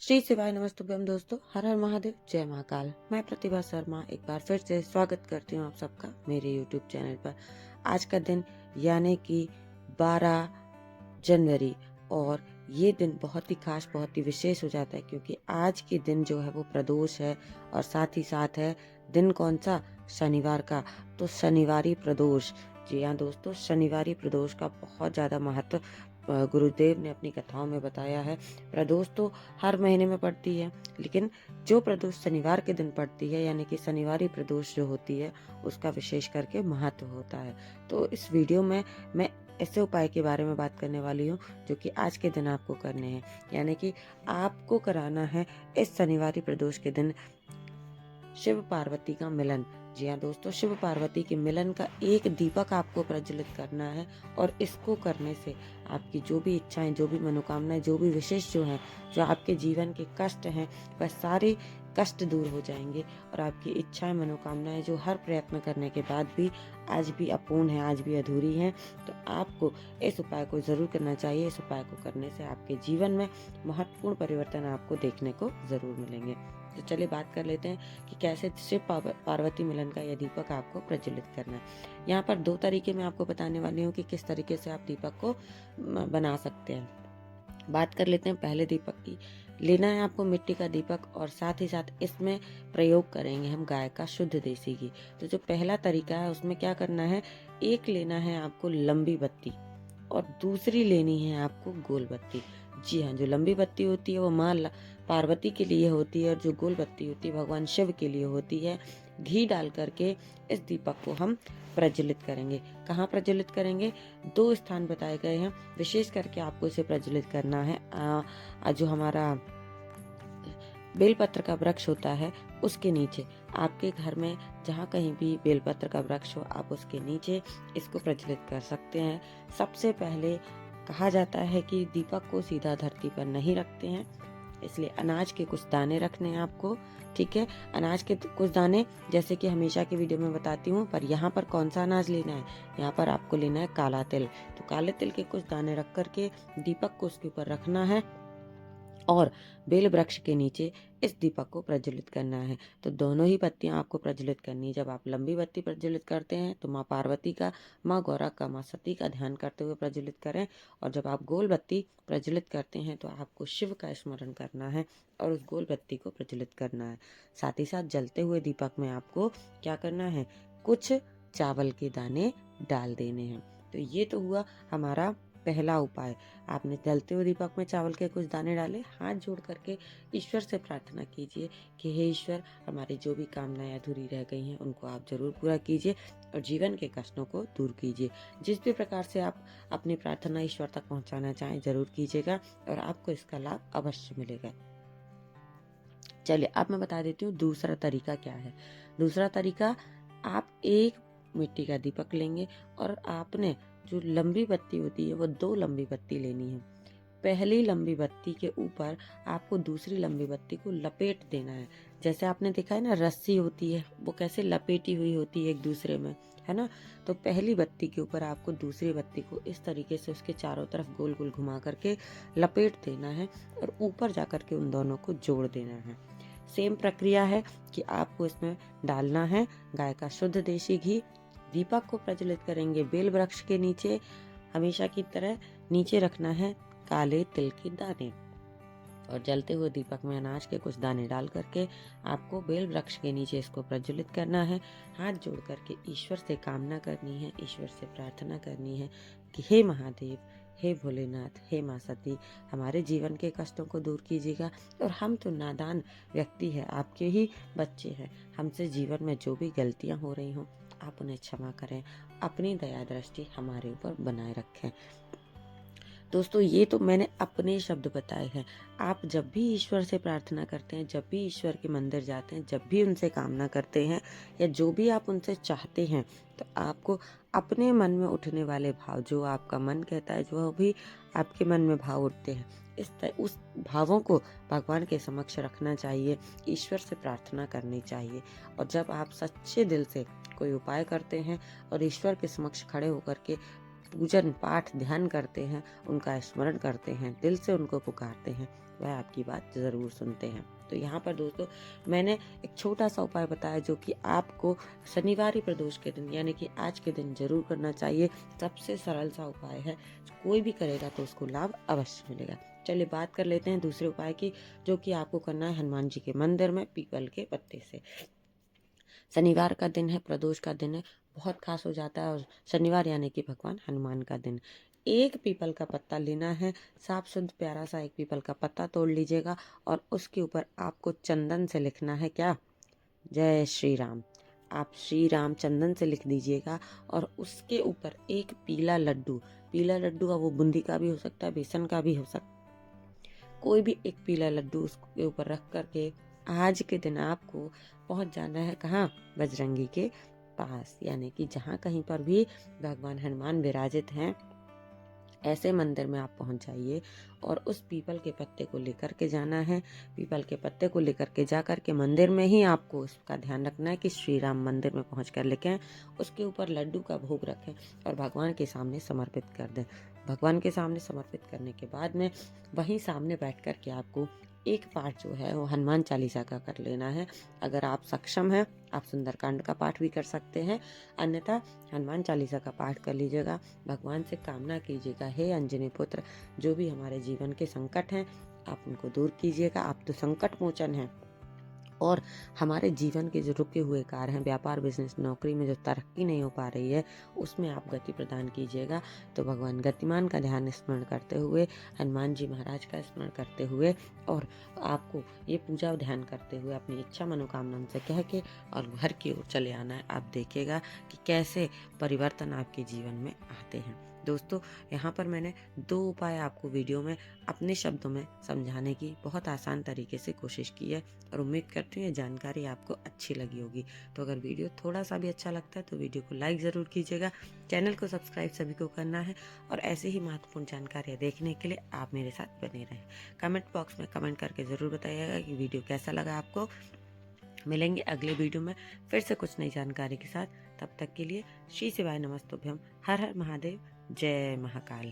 श्री शिवाय नमस्तुभ्यम दोस्तों, हर हर महादेव, जय महाकाल। मैं प्रतिभा शर्मा एक बार फिर से स्वागत करती हूँ आप सबका मेरे YouTube चैनल पर। आज का दिन यानी कि 12 जनवरी, और ये दिन बहुत ही खास, बहुत ही विशेष हो जाता है क्योंकि आज के दिन जो है वो प्रदोष है और साथ ही साथ है दिन कौन सा, शनिवार का। तो शनिवारी प्रदोष, जी हाँ दोस्तों, शनिवारी प्रदोष का बहुत ज़्यादा महत्व गुरुदेव ने अपनी कथाओं में बताया है। प्रदोष तो हर महीने में पड़ती है, लेकिन जो प्रदोष शनिवार के दिन पड़ती है यानी कि शनिवारी प्रदोष जो होती है उसका विशेष करके महत्व होता है। तो इस वीडियो में मैं ऐसे उपाय के बारे में बात करने वाली हूँ जो कि आज के दिन आपको करने हैं, यानी कि आपको कराना है इस शनिवारी प्रदोष के दिन शिव पार्वती का मिलन। जी हाँ दोस्तों, शिव पार्वती के मिलन का एक दीपक आपको प्रज्वलित करना है, और इसको करने से आपकी जो भी इच्छाएं, जो भी मनोकामनाएं, जो भी विशेष जो हैं, जो आपके जीवन के कष्ट हैं, वह सारे कष्ट दूर हो जाएंगे और आपकी इच्छाएं, मनोकामनाएं जो हर प्रयत्न करने के बाद भी आज भी अपूर्ण है, आज भी अधूरी हैं, तो आपको इस उपाय को जरूर करना चाहिए। इस उपाय को करने से आपके जीवन में महत्वपूर्ण परिवर्तन आपको देखने को जरूर मिलेंगे। तो चलिए बात कर लेते हैं कि कैसे शिव पार्वती मिलन का यह दीपक आपको प्रज्वलित करना है। यहाँ पर 2 तरीके मैं आपको बताने वाली हूँ कि किस तरीके से आप दीपक को बना सकते हैं। बात कर लेते हैं पहले दीपक की। लेना है आपको मिट्टी का दीपक, और साथ ही साथ इसमें प्रयोग करेंगे हम गाय का शुद्ध देसी घी। तो जो पहला तरीका है उसमें क्या करना है, एक लेना है आपको लंबी बत्ती और दूसरी लेनी है आपको गोल बत्ती। जी हाँ, जो लंबी बत्ती होती है वो माँ पार्वती के लिए होती है और जो गोल बत्ती होती है भगवान शिव के लिए होती है। घी डाल करके इस दीपक को हम प्रज्वलित करेंगे। कहाँ प्रज्वलित करेंगे, 2 स्थान बताए गए हैं। विशेष करके आपको इसे प्रज्वलित करना है जो हमारा बेलपत्र का वृक्ष होता है उसके नीचे, आपके घर में जहाँ कहीं भी बेलपत्र का वृक्ष हो आप उसके नीचे इसको प्रज्वलित कर सकते हैं। सबसे पहले कहा जाता है कि दीपक को सीधा धरती पर नहीं रखते हैं, इसलिए अनाज के कुछ दाने रखने हैं आपको। ठीक है, अनाज के कुछ दाने, जैसे कि हमेशा की वीडियो में बताती हूँ, पर यहाँ पर कौन सा अनाज लेना है, यहाँ पर आपको लेना है काला तिल। तो काले तिल के कुछ दाने रख करके दीपक को उसके ऊपर रखना है और बेल वृक्ष के नीचे इस दीपक को प्रज्वलित करना है। तो दोनों ही बत्तियां आपको प्रज्वलित करनी है। जब आप लंबी बत्ती प्रज्वलित करते हैं तो माँ पार्वती का, माँ गौरा का, माँ सती का ध्यान करते हुए प्रज्वलित करें, और जब आप गोल बत्ती प्रज्वलित करते हैं तो आपको शिव का स्मरण करना है और उस गोल बत्ती को प्रज्वलित करना है। साथ ही साथ जलते हुए दीपक में आपको क्या करना है, कुछ चावल के दाने डाल देने हैं। तो ये तो हुआ हमारा पहला उपाय। आपने जलते हुए दीपक में चावल के कुछ दाने डाले, हाथ जोड़ करके ईश्वर से प्रार्थना कीजिए कि हे ईश्वर, हमारी जो भी कामनाएं अधूरी रह गई हैं उनको आप जरूर पूरा कीजिए और जीवन के कष्टों को दूर कीजिए। जिस भी प्रकार से आप अपनी प्रार्थना ईश्वर तक पहुंचाना चाहें जरूर कीजिएगा और आपको इसका लाभ अवश्य मिलेगा। चलिए अब मैं बता देती हूँ दूसरा तरीका क्या है। दूसरा तरीका, आप एक मिट्टी का दीपक लेंगे और आपने जो लंबी बत्ती होती है वो 2 लंबी बत्ती लेनी है। पहली लंबी बत्ती के ऊपर आपको दूसरी लंबी बत्ती को लपेट देना है। जैसे आपने देखा है ना, रस्सी होती है वो कैसे लपेटी हुई होती है एक दूसरे में, है ना। तो पहली बत्ती के ऊपर आपको दूसरी बत्ती को इस तरीके से उसके चारों तरफ गोल गोल घुमा करके लपेट देना है और ऊपर जाकर के उन दोनों को जोड़ देना है। सेम प्रक्रिया है कि आपको इसमें डालना है गाय का शुद्ध देसी घी। दीपक को प्रज्वलित करेंगे बेल वृक्ष के नीचे, हमेशा की तरह नीचे रखना है काले तिल के दाने, और जलते हुए दीपक में अनाज के कुछ दाने डाल करके आपको बेल वृक्ष के नीचे इसको प्रज्वलित करना है। हाथ जोड़ करके ईश्वर से कामना करनी है, ईश्वर से प्रार्थना करनी है कि हे महादेव, हे भोलेनाथ, हे माँ सती, हमारे जीवन के कष्टों को दूर कीजिएगा, और हम तो नादान व्यक्ति हैं, आपके ही बच्चे हैं, हमसे जीवन में जो भी गलतियाँ हो रही हों आप उन्हें क्षमा करें, अपनी दया दृष्टि हमारे ऊपर बनाए रखें। दोस्तों, ये तो मैंने अपने शब्द बताए हैं। आप जब भी ईश्वर से प्रार्थना करते हैं, जब भी ईश्वर के मंदिर जाते हैं, जब भी उनसे कामना करते हैं या जो भी आप उनसे चाहते हैं, तो आपको अपने मन में उठने वाले भाव, जो आपका मन कहता है, जो भी आपके मन में भाव उठते हैं, उस भावों को भगवान के समक्ष रखना चाहिए, ईश्वर से प्रार्थना करनी चाहिए। और जब आप सच्चे दिल से कोई उपाय करते हैं और ईश्वर के समक्ष खड़े होकर के पूजन पाठ ध्यान करते हैं, उनका स्मरण करते हैं, दिल से उनको पुकारते हैं, वह आपकी बात ज़रूर सुनते हैं। तो यहाँ पर दोस्तों मैंने एक छोटा सा उपाय बताया जो कि आपको शनिवारी प्रदोष के दिन यानी कि आज के दिन जरूर करना चाहिए। सबसे सरल सा उपाय है, कोई भी करेगा तो उसको लाभ अवश्य मिलेगा। चलिए बात कर लेते हैं दूसरे उपाय की, जो कि आपको करना है हनुमान जी के मंदिर में पीपल के पत्ते से। शनिवार का दिन है, प्रदोष का दिन है, बहुत खास हो जाता है और शनिवार यानी कि भगवान हनुमान का दिन। एक पीपल का पत्ता लेना है, साफ शुद्ध प्यारा सा एक पीपल का पत्ता तोड़ लीजिएगा और उसके ऊपर आपको चंदन से लिखना है क्या, जय श्री राम। आप श्री राम चंदन से लिख दीजिएगा और उसके ऊपर एक पीला लड्डू का, वो बूंदी का भी हो सकता है, बेसन का भी हो सकता है, कोई भी एक पीला लड्डू उसके ऊपर रख करके आज के दिन आपको पहुंच जाना है कहाँ, बजरंगी के पास, यानी कि जहाँ कहीं पर भी भगवान हनुमान विराजित हैं ऐसे मंदिर में आप पहुंच जाइए और उस पीपल के पत्ते को लेकर के जाना है। पीपल के पत्ते को लेकर के जा कर के मंदिर में ही आपको उसका ध्यान रखना है कि श्री राम मंदिर में पहुंच कर लेके आएं। उसके ऊपर लड्डू का भोग रखें और भगवान के सामने समर्पित कर दें। भगवान के सामने समर्पित करने के बाद में वहीं सामने बैठ कर के आपको एक पाठ जो है वो हनुमान चालीसा का कर लेना है। अगर आप सक्षम हैं आप सुंदरकांड का पाठ भी कर सकते हैं, अन्यथा हनुमान चालीसा का पाठ कर लीजिएगा। भगवान से कामना कीजिएगा, हे अंजनी पुत्र, जो भी हमारे जीवन के संकट हैं आप उनको दूर कीजिएगा। आप तो संकट मोचन हैं और हमारे जीवन के जो रुके हुए कार्य हैं, व्यापार बिजनेस नौकरी में जो तरक्की नहीं हो पा रही है उसमें आप गति प्रदान कीजिएगा। तो भगवान गतिमान का ध्यान स्मरण करते हुए, हनुमान जी महाराज का स्मरण करते हुए और आपको ये पूजा ध्यान करते हुए अपनी इच्छा मनोकामना से कह के और घर की ओर चले आना है। आप देखिएगा कि कैसे परिवर्तन आपके जीवन में आते हैं। दोस्तों यहाँ पर मैंने 2 उपाय आपको वीडियो में अपने शब्दों में समझाने की बहुत आसान तरीके से कोशिश की है और उम्मीद करती हूँ ये जानकारी आपको अच्छी लगी होगी। तो अगर वीडियो थोड़ा सा भी अच्छा लगता है तो वीडियो को लाइक ज़रूर कीजिएगा, चैनल को सब्सक्राइब सभी को करना है और ऐसे ही महत्वपूर्ण जानकारियाँ देखने के लिए आप मेरे साथ बने रहें। कमेंट बॉक्स में कमेंट करके ज़रूर बताइएगा कि वीडियो कैसा लगा आपको। मिलेंगे अगले वीडियो में फिर से कुछ नई जानकारी के साथ। तब तक के लिए श्री शिवाय नमस्तुभ्यम, हर हर महादेव, जय महाकाल।